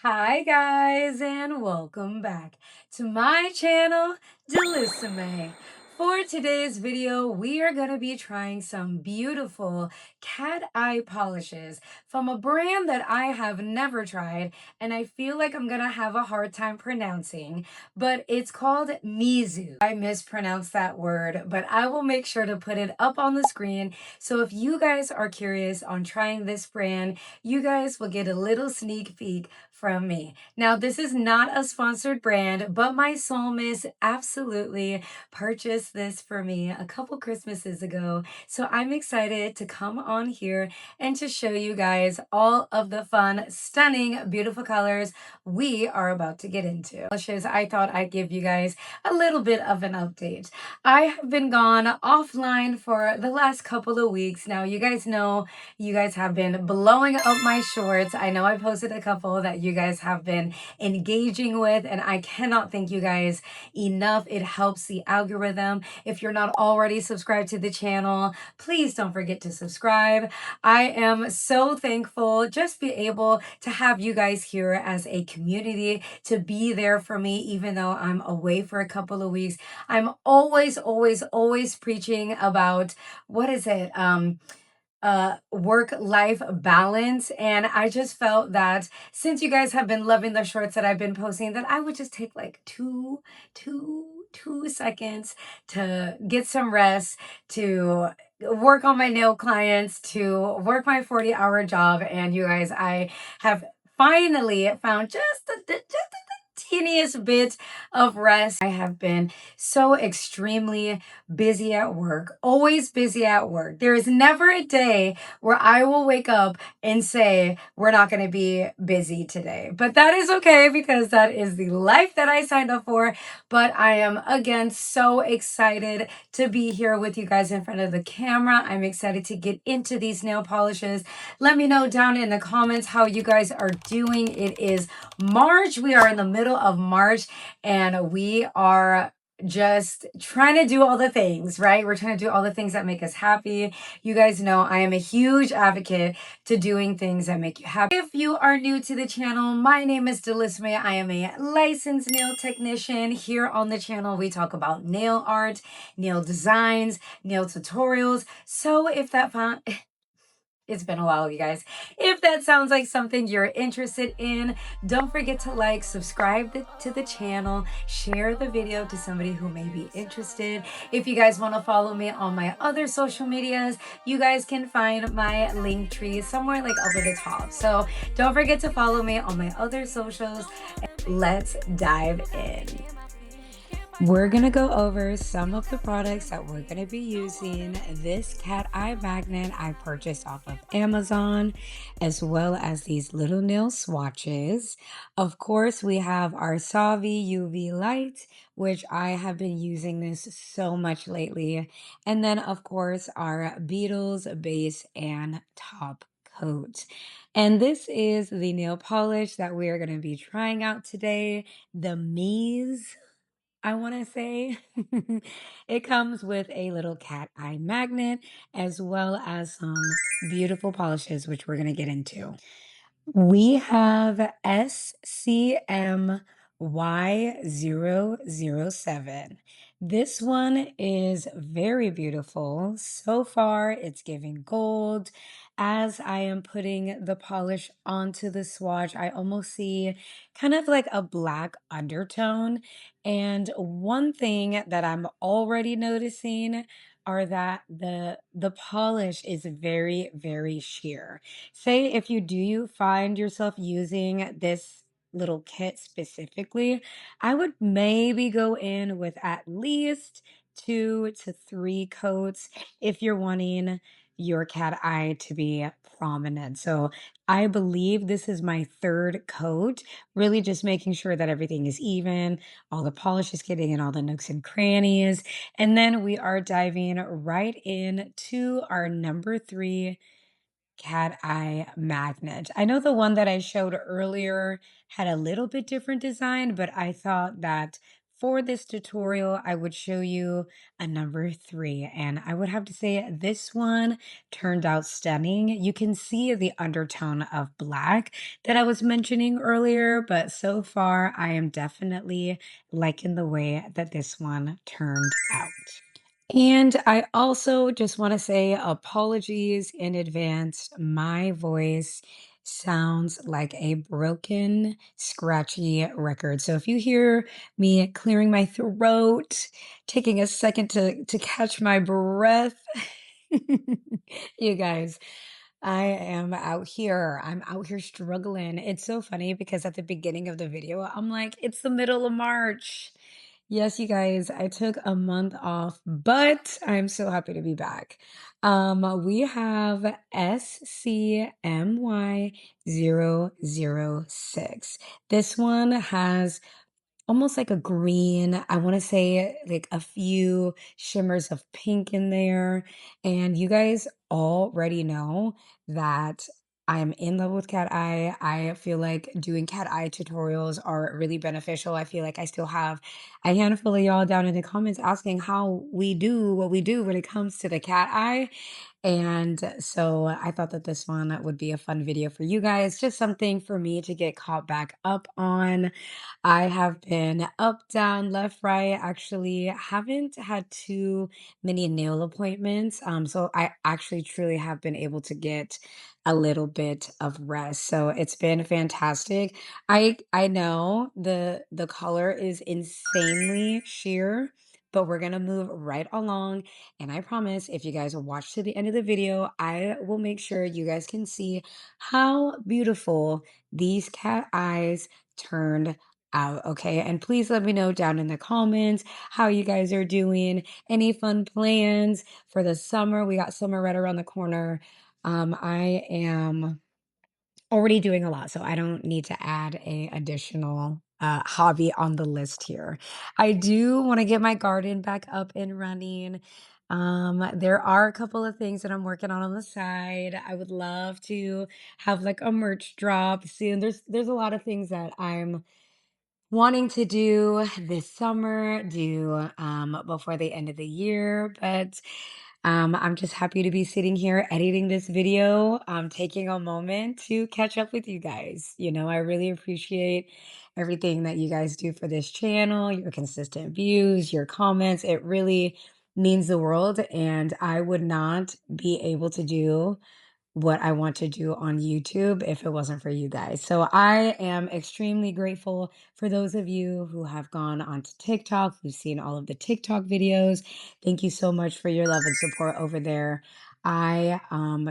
Hi guys and welcome back to my channel, Delissime. For today's video, we are going to be trying some beautiful cat eye polishes from a brand that I have never tried and I feel like I'm going to have a hard time pronouncing, but it's called Mizhse. I mispronounced that word, but I will make sure to put it up on the screen. So if you guys are curious on trying this brand, you guys will get a little sneak peek from me. Now, this is not a sponsored brand, but my soulmate absolutely purchased this for me a couple Christmases ago. So I'm excited to come on here and to show you guys all of the fun, stunning, beautiful colors we are about to get into. I thought I'd give you guys a little bit of an update. I have been gone offline for the last couple of weeks. Now, you guys know you guys have been blowing up my shorts. I know I posted a couple that you guys have been engaging with, and I cannot thank you guys enough. It helps the algorithm. If you're not already subscribed to the channel, please don't forget to subscribe. I am so thankful just be able to have you guys here as a community, to be there for me even though I'm away for a couple of weeks. I'm always preaching about what is it? Work-life balance, and I just felt that since you guys have been loving the shorts that I've been posting, that I would just take like two seconds to get some rest, to work on my nail clients, to work my 40-hour job. And you guys, I have finally found just a teeniest bit of rest. I have been so extremely busy at work, always busy at work. There is never a day where I will wake up and say, we're not going to be busy today. But that is okay because that is the life that I signed up for. But I am again so excited to be here with you guys in front of the camera. I'm excited to get into these nail polishes. Let me know down in the comments how you guys are doing. It is March. We are in the middle of March and we are just trying to do all the things, right? We're trying to do all the things that make us happy. You guys know I am a huge advocate to doing things that make you happy. If you are new to the channel, my name is Delissime. I am a licensed nail technician. Here on the channel, we talk about nail art, nail designs, nail tutorials. So if that found it's been a while, you guys. If that sounds like something you're interested in, don't forget to like, subscribe to the channel, share the video to somebody who may be interested. If you guys want to follow me on my other social medias, you guys can find my link tree somewhere like up at the top. So don't forget to follow me on my other socials. Let's dive in. We're going to go over some of the products that we're going to be using. This cat eye magnet I purchased off of Amazon, as well as these little nail swatches. Of course, we have our Savi UV light, which I have been using this so much lately. And then, of course, our Beetles base and top coat. And this is the nail polish that we are going to be trying out today, the Mies, I want to say. It comes with a little cat eye magnet as well as some beautiful polishes, which we're going to get into. We have SCMY007. This one is very beautiful. So far, it's giving gold. As I am putting the polish onto the swatch, I almost see kind of like a black undertone. And one thing that I'm already noticing are that the polish is very sheer. Say if you do find yourself using this little kit specifically, I would maybe go in with at least 2 to 3 coats if you're wanting your cat eye to be prominent. So I believe this is my third coat, really just making sure that everything is even, all the polish is getting in all the nooks and crannies. And then we are diving right into our number 3 cat eye magnet. I know the one that I showed earlier had a little bit different design, but I thought that for this tutorial, I would show you a number three, and I would have to say this one turned out stunning. You can see the undertone of black that I was mentioning earlier, but so far I am definitely liking the way that this one turned out. And I also just want to say apologies in advance. My voice sounds like a broken, scratchy record. So if you hear me clearing my throat, taking a second to catch my breath, you guys, I'm out here struggling. It's so funny because at the beginning of the video, I'm like, it's the middle of March. Yes, you guys, I took a month off, but I'm so happy to be back. We have SCMY 006. This one has almost like a green, I wanna say, like, a few shimmers of pink in there, and you guys already know that I'm in love with cat eye. I feel like doing cat eye tutorials are really beneficial. I feel like I still have a handful of y'all down in the comments asking how we do what we do when it comes to the cat eye, and so I thought that this one would be a fun video for you guys, just something for me to get caught back up on. I have been up, down, left, right. Actually, haven't had too many nail appointments. So I actually truly have been able to get a little bit of rest. So it's been fantastic. I know the color is insanely sheer, but we're gonna move right along. And I promise if you guys watch to the end of the video, I will make sure you guys can see how beautiful these cat eyes turned out, okay? And please let me know down in the comments how you guys are doing. Any fun plans for the summer? We got summer right around the corner. I am already doing a lot, so I don't need to add a additional hobby on the list here. I do want to get my garden back up and running. There are a couple of things that I'm working on the side. I would love to have like a merch drop soon. There's a lot of things that I'm wanting to do this summer, do before the end of the year, but I'm just happy to be sitting here editing this video, taking a moment to catch up with you guys. You know, I really appreciate everything that you guys do for this channel, your consistent views, your comments. It really means the world, and I would not be able to do what I want to do on YouTube if it wasn't for you guys. So I am extremely grateful for those of you who have gone onto TikTok, who've seen all of the TikTok videos. Thank you so much for your love and support over there. I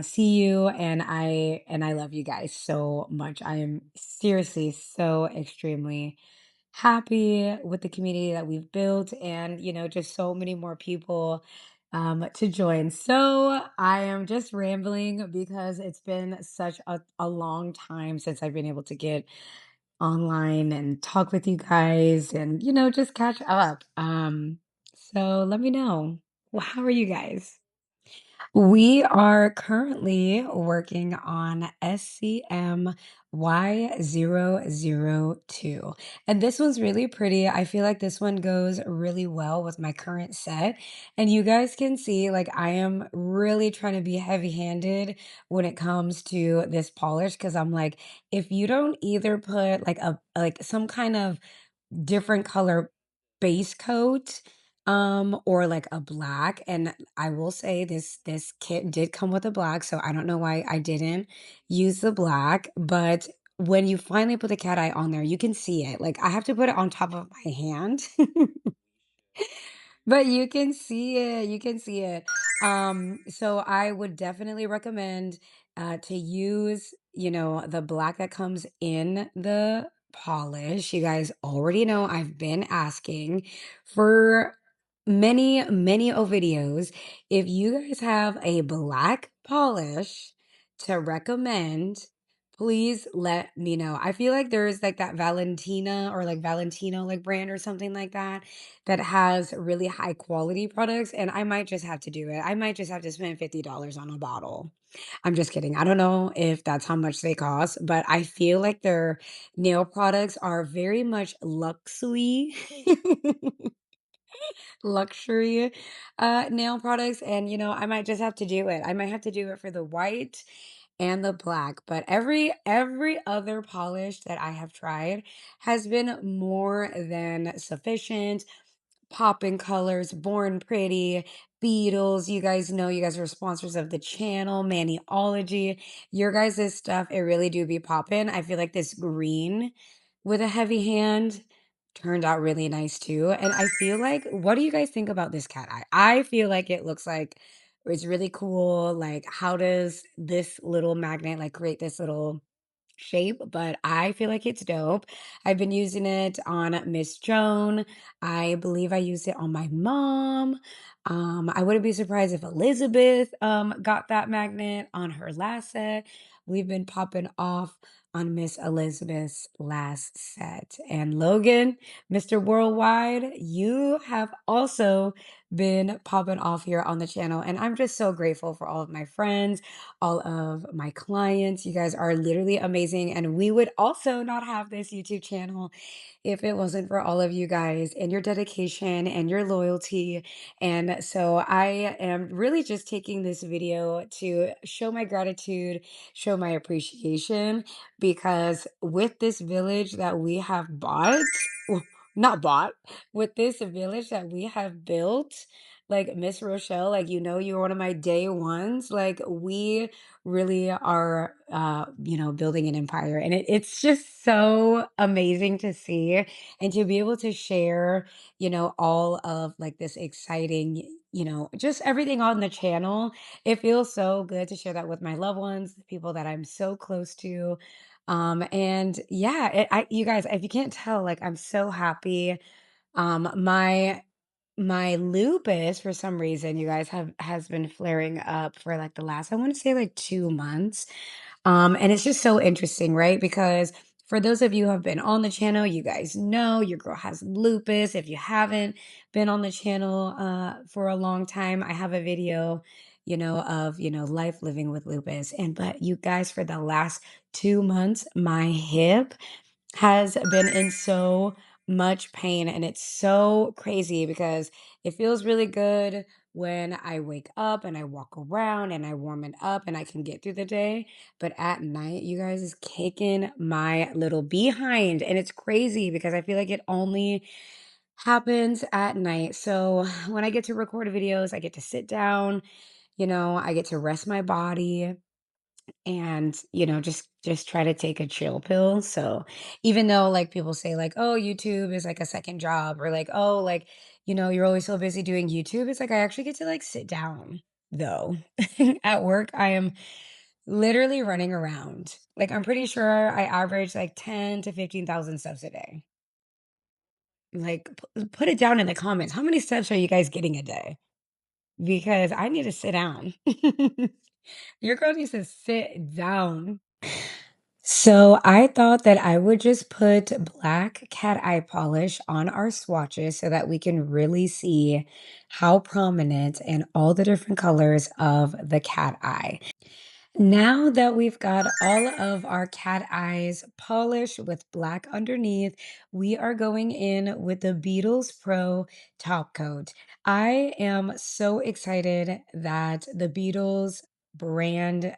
see you, and I love you guys so much. I am seriously so extremely happy with the community that we've built, and you know, just so many more people to join. So I am just rambling because it's been such a long time since I've been able to get online and talk with you guys and, you know, just catch up. So let me know. Well, how are you guys? We are currently working on SCMY 002. And this one's really pretty. I feel like this one goes really well with my current set. And you guys can see, like, I am really trying to be heavy-handed when it comes to this polish because I'm like, if you don't either put like like some kind of different color base coat or like a black, and I will say this kit did come with a black, so I don't know why I didn't use the black, but when you finally put the cat eye on there, you can see it. Like I have to put it on top of my hand. But you can see it, you can see it. So I would definitely recommend to use, you know, the black that comes in the polish. You guys already know I've been asking for many videos. If you guys have a black polish to recommend, please let me know. I feel like there's like that Valentina or like Valentino like brand or something like that that has really high quality products, and I might just have to do it. I might just have to spend $50 on a bottle. I'm just kidding. I don't know if that's how much they cost, but I feel like their nail products are very much luxury. Luxury nail products, and I might just have to do it. I might have to do it for the white and the black, but every other polish that I have tried has been more than sufficient. Poppin' Colors, Born Pretty, Beatles. You guys know you guys are sponsors of the channel, Maniology. Your guys' stuff, it really do be poppin'. I feel like this green with a heavy hand turned out really nice too. And I feel like, what do you guys think about this cat eye? I feel like it looks like it's really cool. Like, how does this little magnet like create this little shape, but I feel like it's dope. I've been using it on Miss Joan. I believe I used it on my mom. I wouldn't be surprised if Elizabeth got that magnet on her last set. We've been popping off on Miss Elizabeth's last set. And Logan, Mr. Worldwide, you have also been popping off here on the channel. And I'm just so grateful for all of my friends, all of my clients. You guys are literally amazing. And we would also not have this YouTube channel if it wasn't for all of you guys and your dedication and your loyalty. And so I am really just taking this video to show my gratitude, show my appreciation, because with this village that we have bought, well, not bought, with this village that we have built, like Miss Rochelle, like you're one of my day ones. Like we really are building an empire, and it's just so amazing to see and to be able to share all of like this exciting just everything on the channel. It feels so good to share that with my loved ones, the people that I'm so close to. And yeah, you guys, if you can't tell, like I'm so happy. My lupus, for some reason, you guys has been flaring up for like the last, I want to say, like 2 months. And it's just so interesting, right? Because for those of you who have been on the channel, you guys know your girl has lupus. If you haven't been on the channel for a long time, I have a video, of life living with lupus. And but you guys, for the last 2 months, my hip has been in so much pain, and it's so crazy because it feels really good when I wake up and I walk around and I warm it up and I can get through the day. But at night, you guys, is kicking my little behind. And it's crazy because I feel like it only happens at night. So when I get to record videos, I get to sit down, I get to rest my body and just try to take a chill pill. So even though like people say like, oh, YouTube is like a second job, or like, oh, like you're always so busy doing YouTube, it's like I actually get to like sit down though. At work I am literally running around. Like I'm pretty sure I average like 10 to 15,000 steps a day. Like put it down in the comments, how many steps are you guys getting a day? Because I need to sit down. Your girl needs to sit down. So I thought that I would just put black cat eye polish on our swatches so that we can really see how prominent and all the different colors of the cat eye. Now that we've got all of our cat eyes polished with black underneath, we are going in with the Beatles Pro top coat. I am so excited that the Beatles brand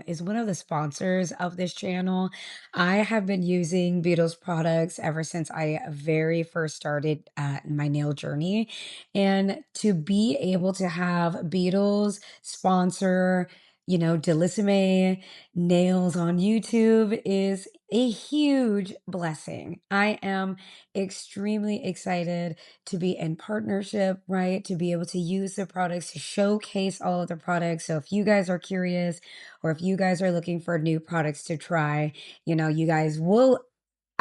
is one of the sponsors of this channel. I have been using Beatles products ever since I very first started my nail journey. And to be able to have Beatles sponsor Delisime nails on YouTube is a huge blessing. I am extremely excited to be in partnership, right? To be able to use the products, to showcase all of the products. So if you guys are curious, or if you guys are looking for new products to try, you guys will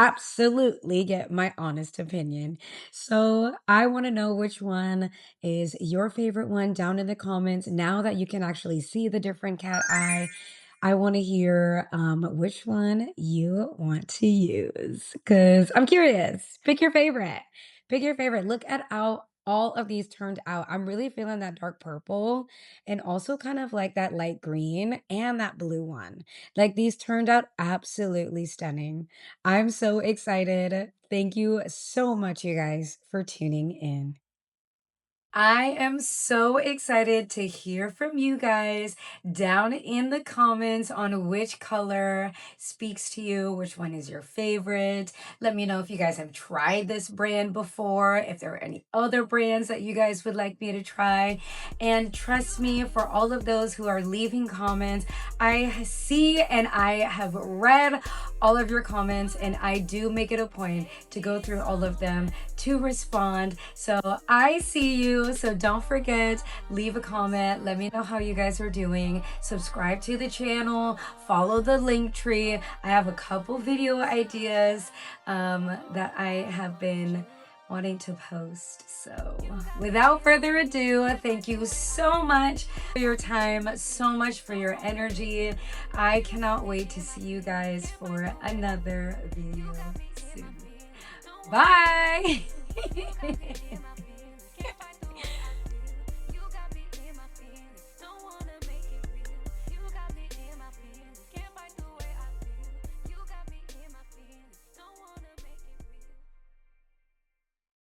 absolutely get my honest opinion. So I want to know which one is your favorite one down in the comments now that you can actually see the different cat eye. I want to hear which one you want to use because I'm curious. Pick your favorite. Pick your favorite. Look at how all of these turned out. I'm really feeling that dark purple and also kind of like that light green and that blue one. Like these turned out absolutely stunning. I'm so excited. Thank you so much, you guys, for tuning in. I am so excited to hear from you guys down in the comments on which color speaks to you, which one is your favorite. Let me know if you guys have tried this brand before, if there are any other brands that you guys would like me to try. And trust me, for all of those who are leaving comments, I see and I have read all of your comments, and I do make it a point to go through all of them to respond. So I see you. So don't forget, leave a comment. Let me know how you guys are doing. Subscribe to the channel. Follow the link tree. I have a couple video ideas that I have been wanting to post. So without further ado, thank you so much for your time, so much for your energy. I cannot wait to see you guys for another video soon. Bye.